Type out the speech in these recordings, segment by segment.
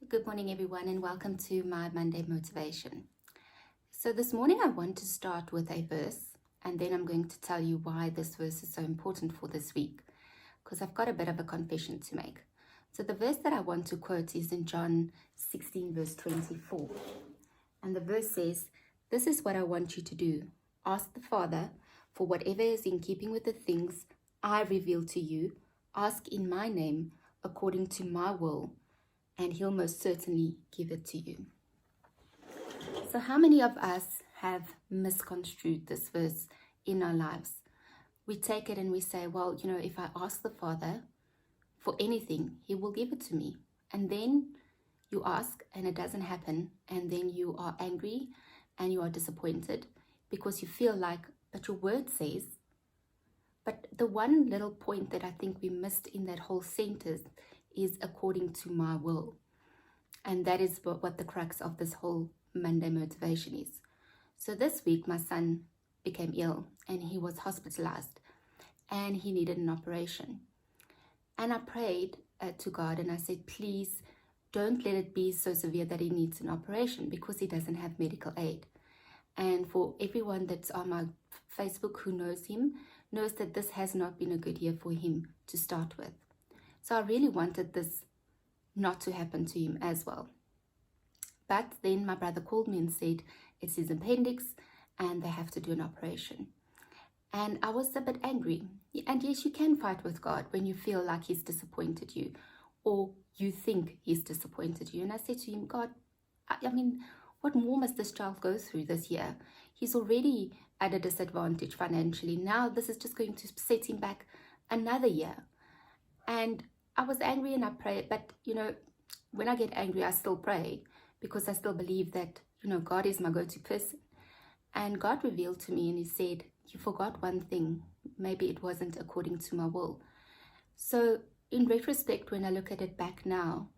Good morning, everyone, and welcome to my Monday motivation. So, this morning I want to start with a verse, and then I'm going to tell you why this verse is so important for this week, because I've got a bit of a confession to make. So, the verse that I want to quote is in John 16, verse 24. And the verse says, "This is what I want you to do. Ask the Father for whatever is in keeping with the things I reveal to you. Ask in my name, according to my will, and he'll most certainly give it to you." So how many of us have misconstrued this verse in our lives? We take it and we say, well, if I ask the Father for anything, he will give it to me. And then you ask and it doesn't happen. And then you are angry and you are disappointed because you feel like, but your word says. But the one little point that I think we missed in that whole sentence is according to my will. And that is what the crux of this whole Monday motivation is. So this week, my son became ill and he was hospitalized and he needed an operation. And I prayed to God and I said, please don't let it be so severe that he needs an operation, because he doesn't have medical aid. And for everyone that's on my Facebook who knows him, knows that this has not been a good year for him to start with. So I really wanted this not to happen to him as well. But then my brother called me and said it's his appendix and they have to do an operation. And I was a bit angry. And yes, you can fight with God when you feel like he's disappointed you or you think he's disappointed you. And I said to him, God, I mean, what more must this child go through this year? He's already at a disadvantage financially. Now this is just going to set him back another year. And I was angry and I prayed, but when I get angry, I still pray, because I still believe that, God is my go-to person. And God revealed to me and he said, you forgot one thing. Maybe it wasn't according to my will. So in retrospect, when I look at it back now,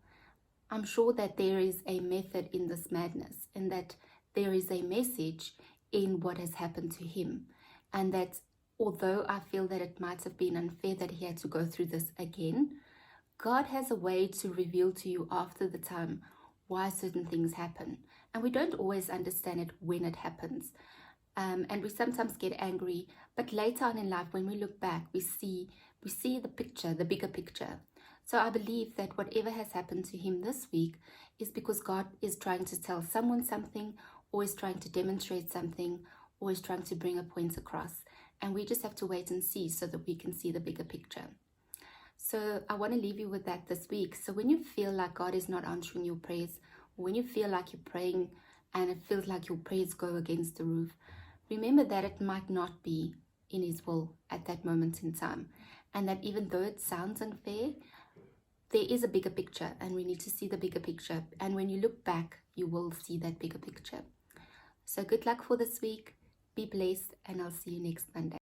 I'm sure that there is a method in this madness and that there is a message in what has happened to him. And that although I feel that it might have been unfair that he had to go through this again, God has a way to reveal to you after the time why certain things happen. And we don't always understand it when it happens. And we sometimes get angry, but later on in life, when we look back, we see the picture, the bigger picture. So I believe that whatever has happened to him this week is because God is trying to tell someone something, or is trying to demonstrate something, or is trying to bring a point across. And we just have to wait and see so that we can see the bigger picture. So I want to leave you with that this week. So when you feel like God is not answering your prayers, when you feel like you're praying and it feels like your prayers go against the roof, remember that it might not be in his will at that moment in time. And that even though it sounds unfair, there is a bigger picture and we need to see the bigger picture. And when you look back, you will see that bigger picture. So good luck for this week. Be blessed and I'll see you next Monday.